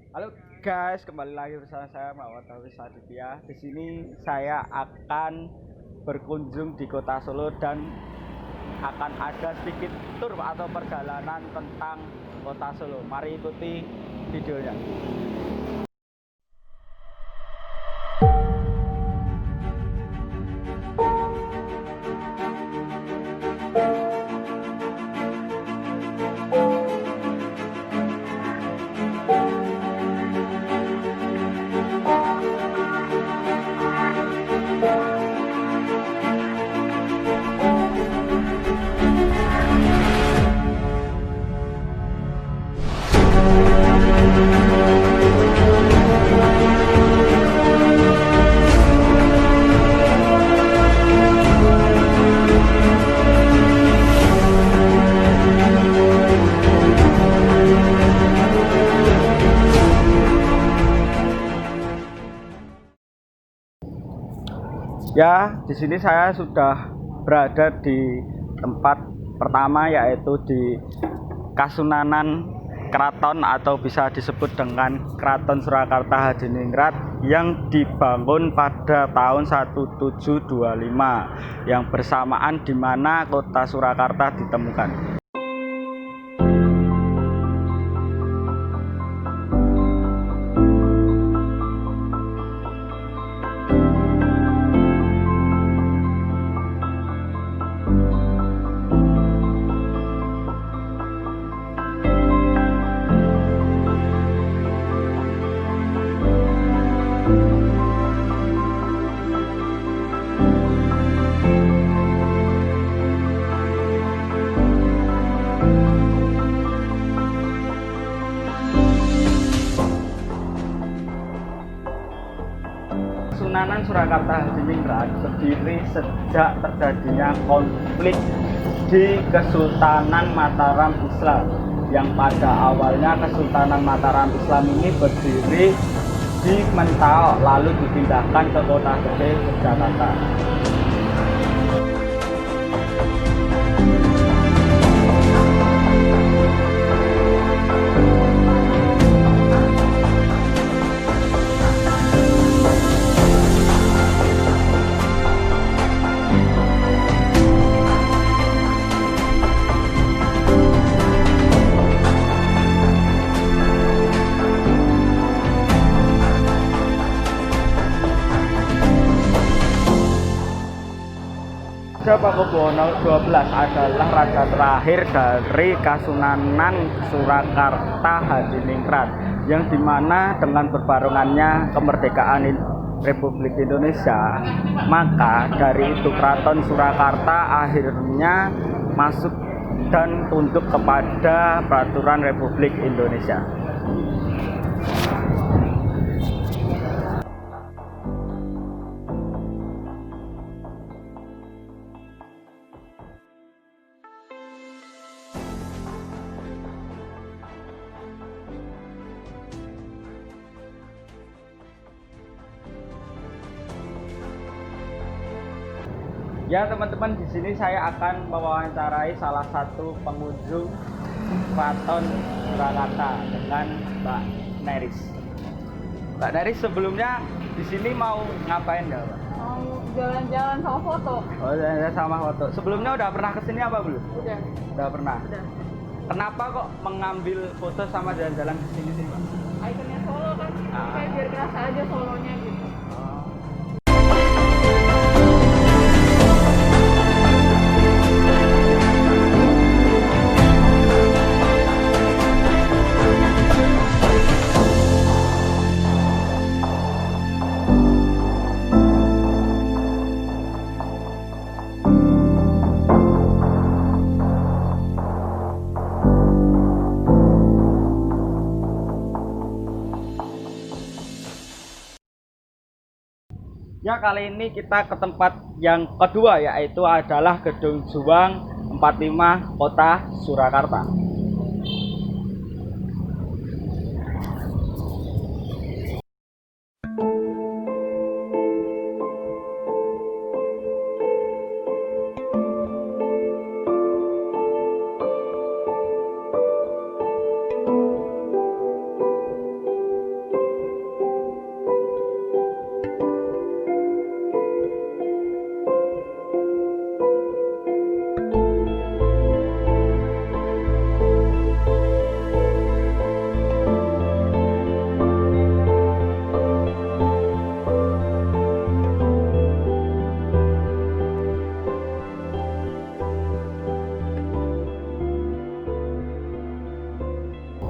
Halo guys, kembali lagi bersama saya Muhammad Hafiz Aditya. Di sini saya akan berkunjung di Kota Solo dan akan ada sedikit tur atau perjalanan tentang Kota Solo. Mari ikuti videonya. Ya, di sini saya sudah berada di tempat pertama, yaitu di Kasunanan Keraton atau bisa disebut dengan Keraton Surakarta Hadiningrat yang dibangun pada tahun 1725 yang bersamaan di mana kota Surakarta ditemukan. Kasunanan Surakarta Hadiningrat berdiri sejak terjadinya konflik di Kesultanan Mataram Islam, yang pada awalnya Kesultanan Mataram Islam ini berdiri di Mentawai lalu dipindahkan ke Kota Gede Yogyakarta. Raja Pakubuwono XII adalah raja terakhir dari Kasunanan Surakarta Hadiningrat, yang dimana dengan berbarengannya kemerdekaan Republik Indonesia, maka dari itu Keraton Surakarta akhirnya masuk dan tunduk kepada peraturan Republik Indonesia. Ya teman-teman, di sini saya akan mewawancarai salah satu pengunjung Keraton Surakarta dengan Mbak Neris. Mbak Neris, sebelumnya di sini mau ngapain nggak, Mbak? Mau jalan-jalan sama foto. Oh, jalan sama foto. Sebelumnya udah pernah kesini apa belum? Udah. Udah pernah. Udah. Kenapa kok mengambil foto sama jalan-jalan kesini sih, Mbak? Ikonnya Solo kan, kayak biar kerasa aja Solonya gitu. Ya, kali ini kita ke tempat yang kedua, yaitu adalah Gedung Juang 45 Kota Surakarta.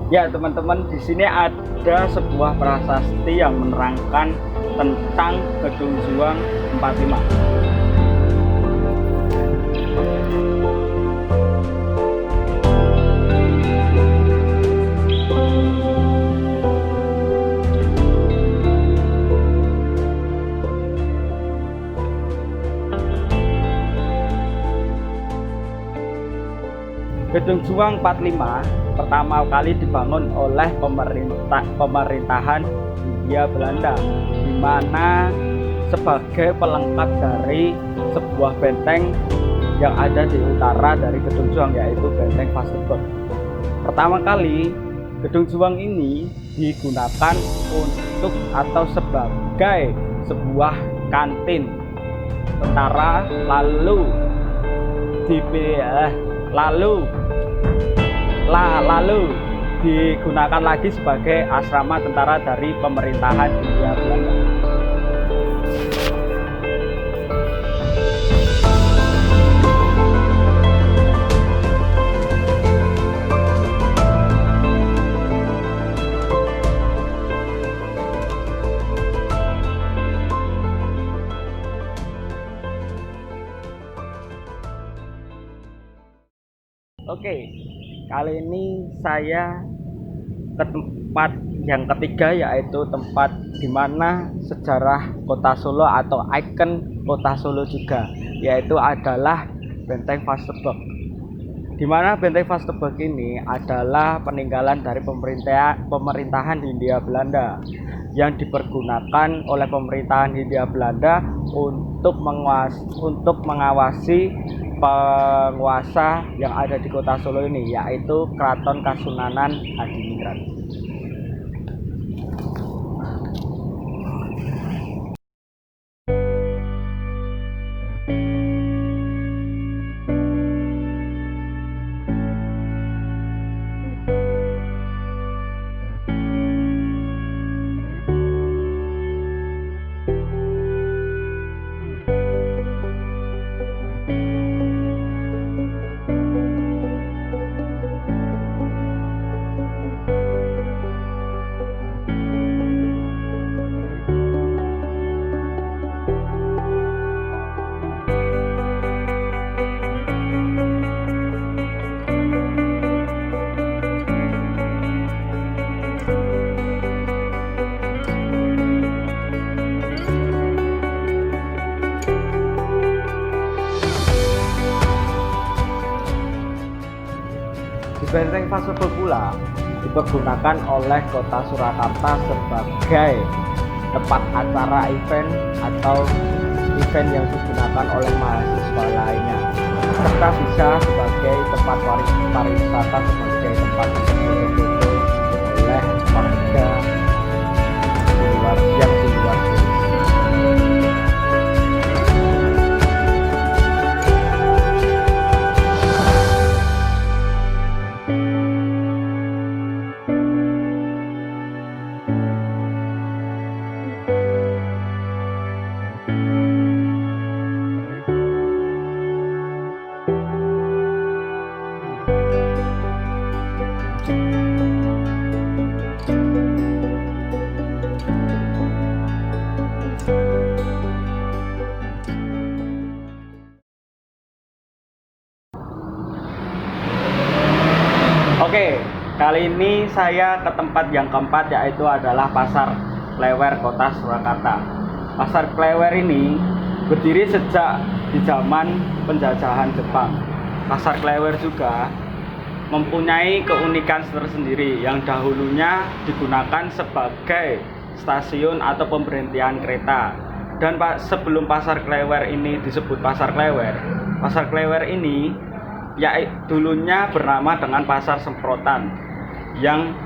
Ya teman-teman, di sini ada sebuah prasasti yang menerangkan tentang Gedung Juang 45. Gedung Juang 45 pertama kali dibangun oleh pemerintahan Hindia Belanda, di mana sebagai pelengkap dari sebuah benteng yang ada di utara dari Gedung Juang, yaitu Benteng Vasteburg. Pertama kali Gedung Juang ini digunakan untuk atau sebagai sebuah kantin tentara, lalu digunakan lagi sebagai asrama tentara dari pemerintahan Hindia Belanda. Oke, kali ini saya ke tempat yang ketiga, yaitu tempat di mana sejarah Kota Solo atau ikon Kota Solo juga, yaitu adalah Benteng Vasteburg. Di mana Benteng Vasteburg ini adalah peninggalan dari pemerintahan Hindia Belanda yang dipergunakan oleh pemerintahan Hindia Belanda untuk mengawasi penguasa yang ada di Kota Solo ini, yaitu Keraton Kasunanan Hadiningrat. Benteng Vasteburg pula dipergunakan oleh Kota Surakarta sebagai tempat acara event atau event yang digunakan oleh mahasiswa lainnya, serta bisa sebagai tempat pariwisata, sebagai tempat foto-foto oleh warga di luar Solo. Oke, kali ini saya ke tempat yang keempat, yaitu adalah Pasar Klewer Kota Surakarta. Pasar Klewer ini berdiri sejak di zaman penjajahan Jepang. Pasar Klewer juga mempunyai keunikan tersendiri yang dahulunya digunakan sebagai stasiun atau pemberhentian kereta. Dan sebelum Pasar Klewer ini disebut Pasar Klewer ini dulunya bernama dengan Pasar Semprotan, yang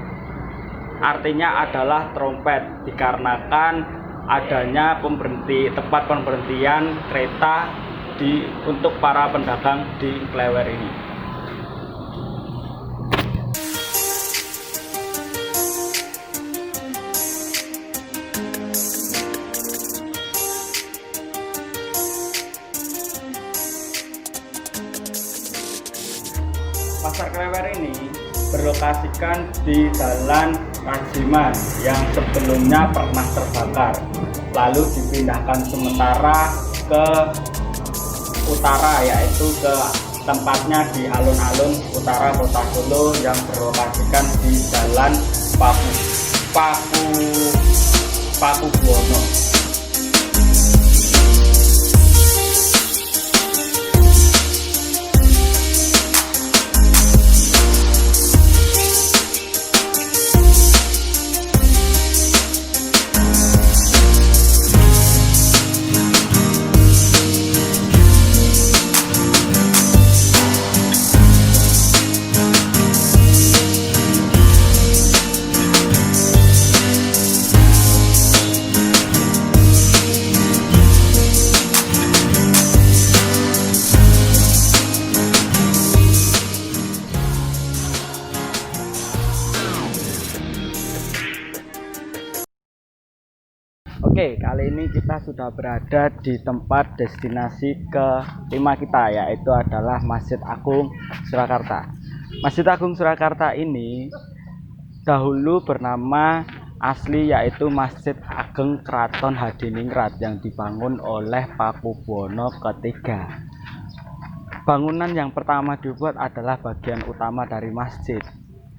artinya adalah trompet, dikarenakan adanya tempat pemberhentian kereta untuk para pedagang di Klewer ini. Pasar Klewer ini berlokasikan di Jalan Rajiman yang sebelumnya pernah terbakar, lalu dipindahkan sementara ke utara, yaitu ke tempatnya di alun-alun utara Kota Solo yang berlokasikan di Jalan Pakubuwono. Oke, kali ini kita sudah berada di tempat destinasi kelima kita, yaitu adalah Masjid Agung Surakarta. Masjid Agung Surakarta ini dahulu bernama asli yaitu Masjid Ageng Kraton Hadiningrat yang dibangun oleh Pakubuwono III. Bangunan yang pertama dibuat adalah bagian utama dari masjid.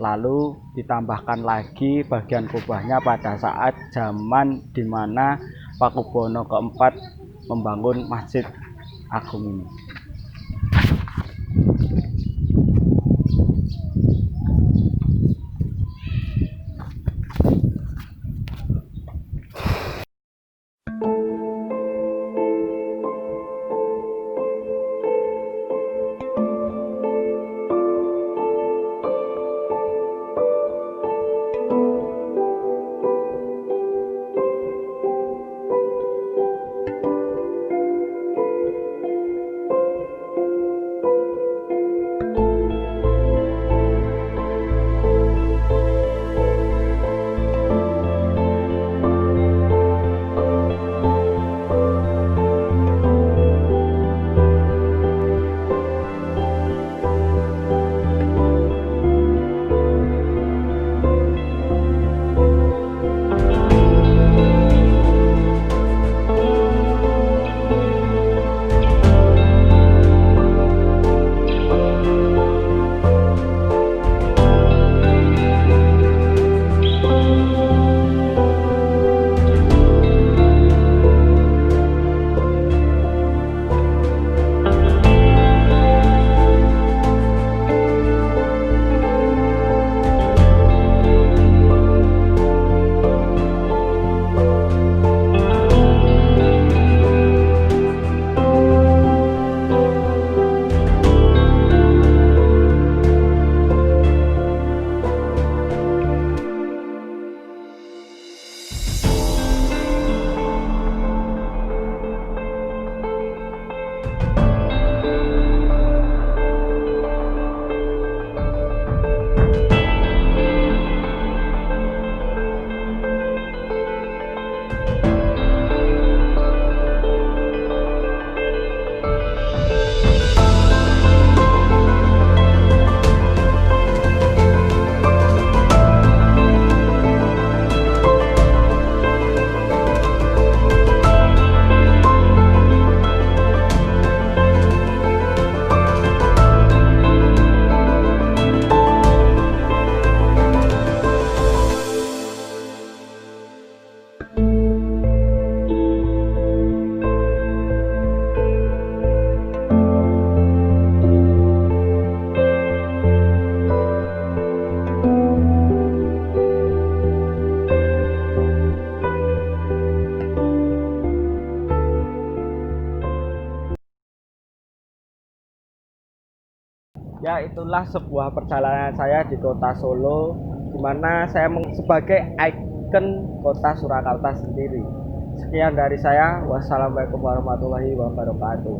Lalu ditambahkan lagi bagian kubahnya pada saat zaman di mana Pakubuwono keempat membangun Masjid Agung ini. Ya, itulah sebuah perjalanan saya di Kota Solo, di mana saya sebagai ikon Kota Surakarta sendiri. Sekian dari saya. Wassalamualaikum warahmatullahi wabarakatuh.